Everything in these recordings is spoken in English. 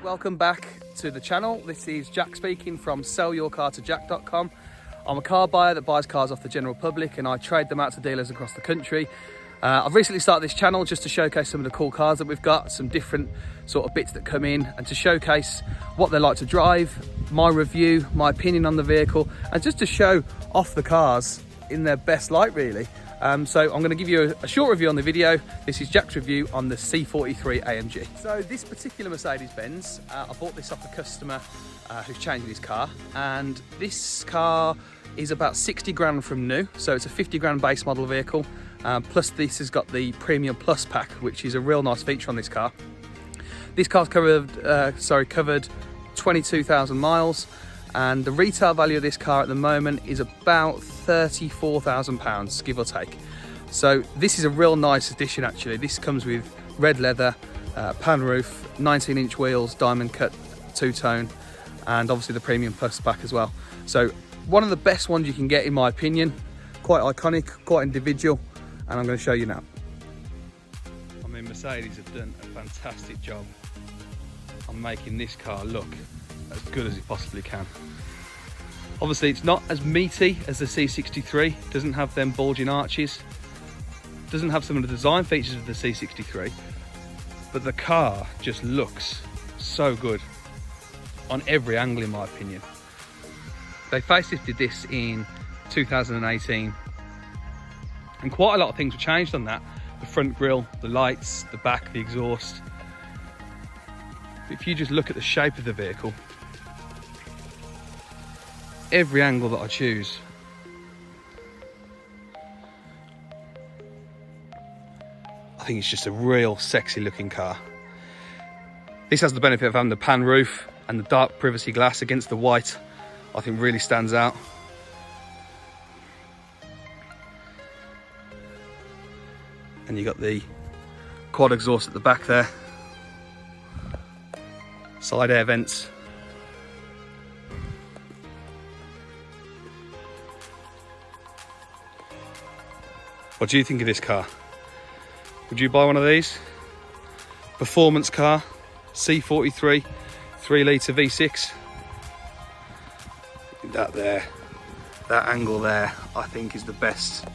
Welcome back to the channel. This is Jack speaking from sellyourcar2jack.com. I'm a car buyer that buys cars off the general public and I trade them out to dealers across the country. I've recently started this channel just to showcase some of the cool cars that we've got, some different sort of bits that come in, and to showcase what they like to drive, my review, my opinion on the vehicle, and just to show off the cars in their best light really. So I'm going to give you a short review on the video. This is Jack's review on the C43 AMG. So this particular Mercedes-Benz, I bought this off a customer who's changing his car, and this car is about 60 grand from new, so it's a 50 grand base model vehicle. Plus this has got the Premium Plus pack, which is a real nice feature on this car. This car's covered 22,000 miles, and the retail value of this car at the moment is about £34,000, give or take. So this is a real nice addition actually. This comes with red leather, pan roof, 19-inch wheels, diamond cut two-tone, and obviously the Premium Plus pack as well. So one of the best ones you can get in my opinion. Quite iconic, quite individual, and I'm going to show you now. I mean, Mercedes have done a fantastic job on making this car look as good as it possibly can. Obviously it's not as meaty as the C63, doesn't have them bulging arches, doesn't have some of the design features of the C63, but the car just looks so good on every angle in my opinion. They facelifted this in 2018 and quite a lot of things were changed on that. The front grille, the lights, the back, the exhaust. But if you just look at the shape of the vehicle, every angle that I choose, I think it's just a real sexy looking car. This has the benefit of having the pan roof and the dark privacy glass against the white. I think really stands out. And you got the quad exhaust at the back there, side air vents. What do you think of this car? Would you buy one of these? Performance car, C43, 3-litre V6. That there, that angle there, I think is the best.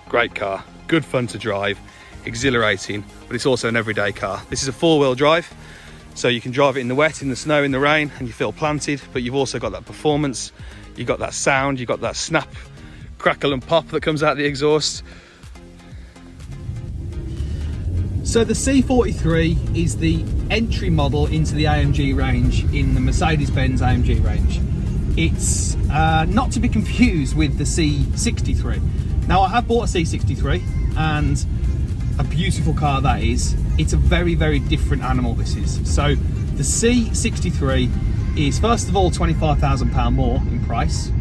Great car, good fun to drive, exhilarating, but it's also an everyday car. This is a 4-wheel drive. So you can drive it in the wet, in the snow, in the rain, and you feel planted, but you've also got that performance, you've got that sound, you've got that snap, crackle and pop that comes out of the exhaust. So the C43 is the entry model into the AMG range in the Mercedes-Benz AMG range. It's not to be confused with the C63. Now I have bought a C63, and a beautiful car that is. It's a very, very different animal this is. So the C63 is first of all £25,000 more in price.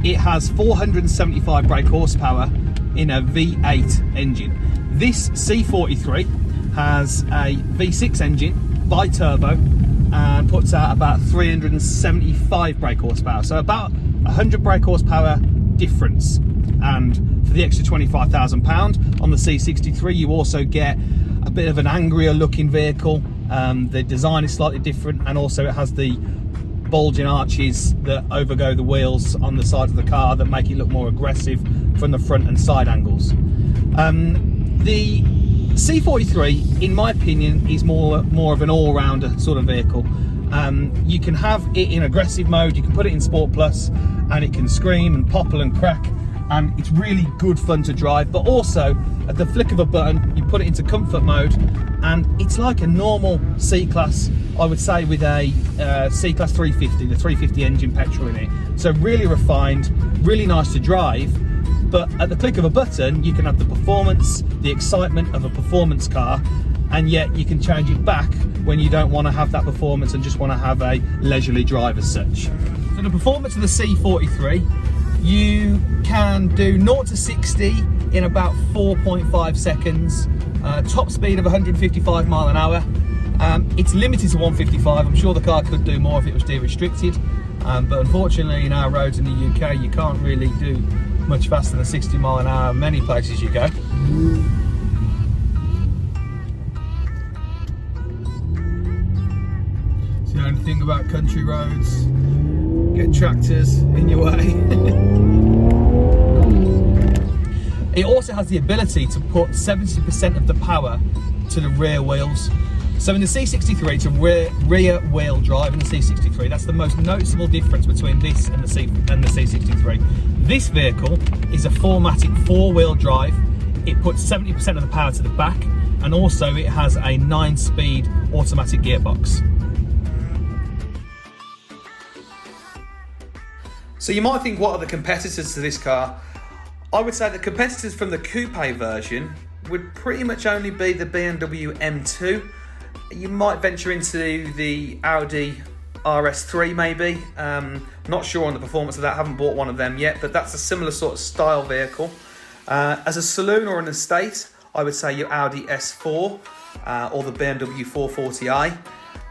It has 475 brake horsepower in a V8 engine. This C43 has a V6 engine, bi-turbo, and puts out about 375 brake horsepower. So about 100 brake horsepower difference. And for the extra £25,000 on the C63, you also get a bit of an angrier looking vehicle. The design is slightly different, and also it has the bulging arches that overgo the wheels on the side of the car that make it look more aggressive from the front and side angles. The C43, in my opinion, is more of an all-rounder sort of vehicle. You can have it in aggressive mode, you can put it in Sport Plus, and it can scream and popple and crack. And it's really good fun to drive, but also at the flick of a button you put it into comfort mode and it's like a normal C-Class, I would say, with a C-Class 350, the 350 engine petrol in it. So really refined, really nice to drive, but at the click of a button you can have the performance, the excitement of a performance car, and yet you can change it back when you don't want to have that performance and just want to have a leisurely drive as such. So the performance of the C43, you can do 0 to 60 in about 4.5 seconds, top speed of 155 mile an hour. It's limited to 155. I'm sure the car could do more if it was de-restricted, but unfortunately in our roads in the UK you can't really do much faster than 60 mile an hour many places you go. So the only thing about country roads, get tractors in your way. It also has the ability to put 70% of the power to the rear wheels. So in the C43, it's a rear wheel drive in the C63. That's the most noticeable difference between this and the C63. This vehicle is a 4MATIC 4-wheel drive. It puts 70% of the power to the back, and also it has a 9-speed automatic gearbox. So you might think, what are the competitors to this car? I would say the competitors from the coupe version would pretty much only be the BMW M2. You might venture into the Audi RS3 maybe. Not sure on the performance of that, haven't bought one of them yet, but that's a similar sort of style vehicle. As a saloon or an estate, I would say your Audi S4 or the BMW 440i.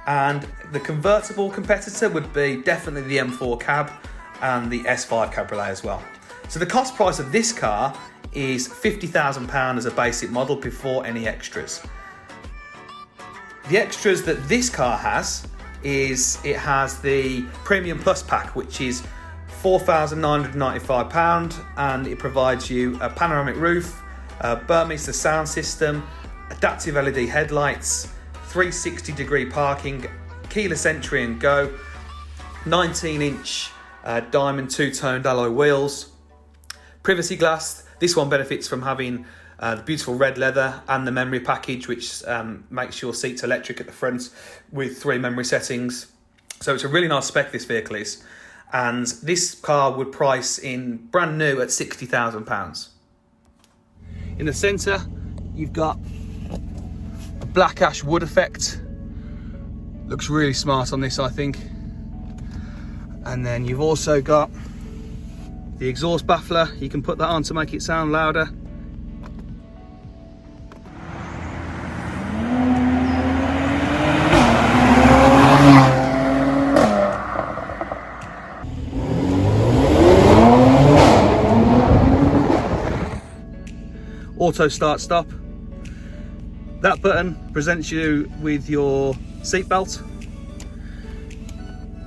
And the convertible competitor would be definitely the M4 cab and the S5 Cabriolet as well. So the cost price of this car is £50,000 as a basic model before any extras. The extras that this car has is it has the Premium Plus pack, which is £4,995, and it provides you a panoramic roof, a Burmester sound system, adaptive LED headlights, 360-degree parking, keyless entry and go, 19-inch diamond two-toned alloy wheels, privacy glass. This one benefits from having the beautiful red leather and the memory package, which makes your seats electric at the front with 3 memory settings. So it's a really nice spec, this vehicle is. And this car would price in brand new at £60,000. In the centre, you've got a black ash wood effect. Looks really smart on this, I think. And then you've also got the exhaust baffler. You can put that on to make it sound louder. Auto start stop. That button presents you with your seat belt.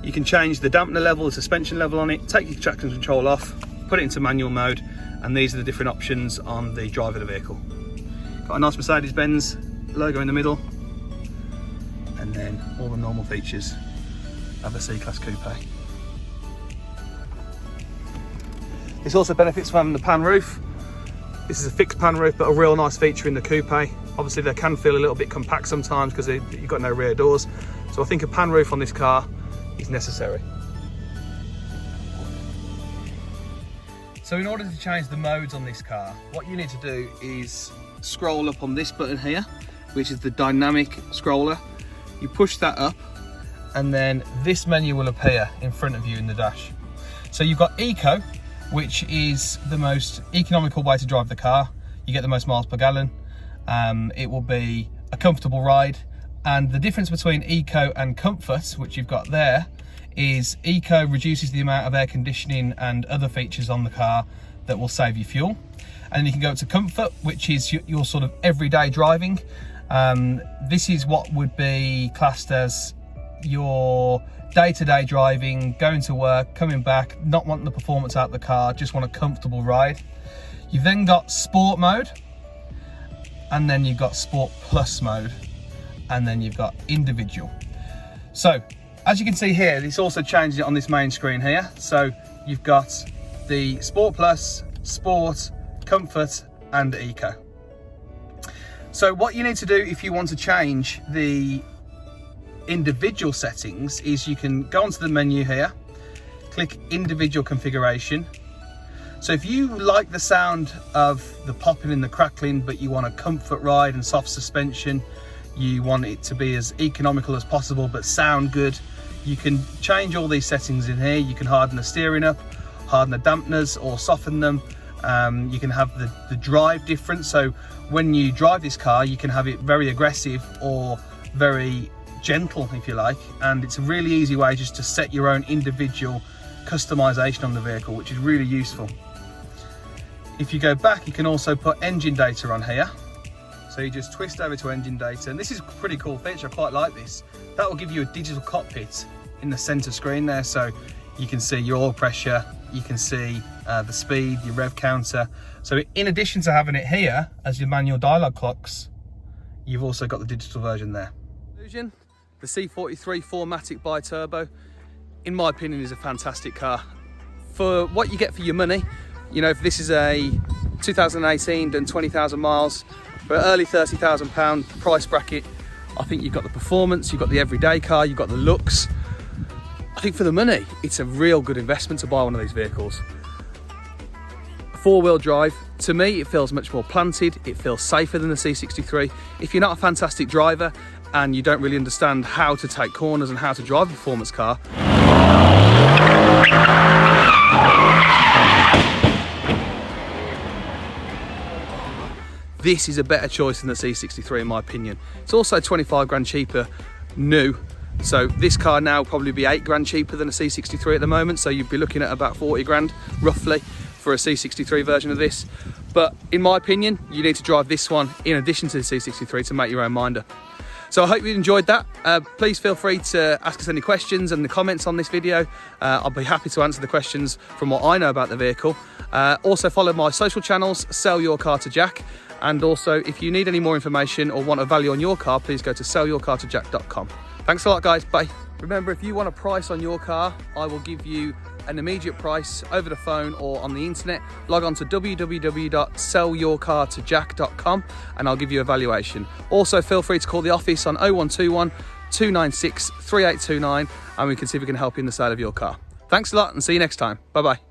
You can change the dampener level, the suspension level on it, take your traction control off, put it into manual mode, and these are the different options on the drive of the vehicle. Got a nice Mercedes-Benz logo in the middle, and then all the normal features of a C-Class coupe. This also benefits from the pan roof. This is a fixed pan roof, but a real nice feature in the coupe. Obviously they can feel a little bit compact sometimes because you've got no rear doors. So I think a pan roof on this car is necessary. So in order to change the modes on this car, what you need to do is scroll up on this button here, which is the dynamic scroller. You push that up, and then this menu will appear in front of you in the dash. So you've got Eco, which is the most economical way to drive the car. You get the most miles per gallon. It will be a comfortable ride. And the difference between Eco and Comfort, which you've got there, is Eco reduces the amount of air conditioning and other features on the car that will save you fuel. And then you can go to Comfort, which is your sort of everyday driving. This is what would be classed as your day-to-day driving, going to work, coming back, not wanting the performance out of the car, just want a comfortable ride. You've then got Sport mode, and then you've got Sport Plus mode, and then you've got individual. So as you can see here, this also changes it on this main screen here. So you've got the Sport Plus, Sport, Comfort and Eco. So what you need to do if you want to change the individual settings is you can go onto the menu here, click individual configuration. So if you like the sound of the popping and the crackling, but you want a comfort ride and soft suspension, you want it to be as economical as possible but sound good, you can change all these settings in here. You can harden the steering up, harden the dampeners or soften them. You can have the drive different. So when you drive this car, you can have it very aggressive or very gentle if you like, and it's a really easy way just to set your own individual customization on the vehicle, which is really useful. If you go back, you can also put engine data on here. So you just twist over to engine data, and this is a pretty cool feature, I quite like this. That will give you a digital cockpit in the center screen there, so you can see your oil pressure, you can see the speed, your rev counter. So in addition to having it here as your manual dialogue clocks, you've also got the digital version there. The C43 4MATIC bi-turbo, in my opinion, is a fantastic car. For what you get for your money, you know, if this is a 2018, done 20,000 miles, for early £30,000 price bracket, I think you've got the performance, you've got the everyday car, you've got the looks. I think for the money, it's a real good investment to buy one of these vehicles. Four-wheel drive, to me, it feels much more planted, it feels safer than the C63. If you're not a fantastic driver and you don't really understand how to take corners and how to drive a performance car, this is a better choice than the C63 in my opinion. It's also 25 grand cheaper new. So this car now will probably be 8 grand cheaper than a C63 at the moment. So you'd be looking at about 40 grand roughly for a C63 version of this. But in my opinion, you need to drive this one in addition to the C63 to make your own mind up. So I hope you enjoyed that. Please feel free to ask us any questions in the comments on this video. I'll be happy to answer the questions from what I know about the vehicle. Also follow my social channels, Sell Your Car to Jack. And also, if you need any more information or want a value on your car, please go to sellyourcartojack.com. Thanks a lot, guys. Bye. Remember, if you want a price on your car, I will give you an immediate price over the phone or on the internet. Log on to www.sellyourcartojack.com and I'll give you a valuation. Also, feel free to call the office on 0121 296 3829 and we can see if we can help you in the sale of your car. Thanks a lot and see you next time. Bye-bye.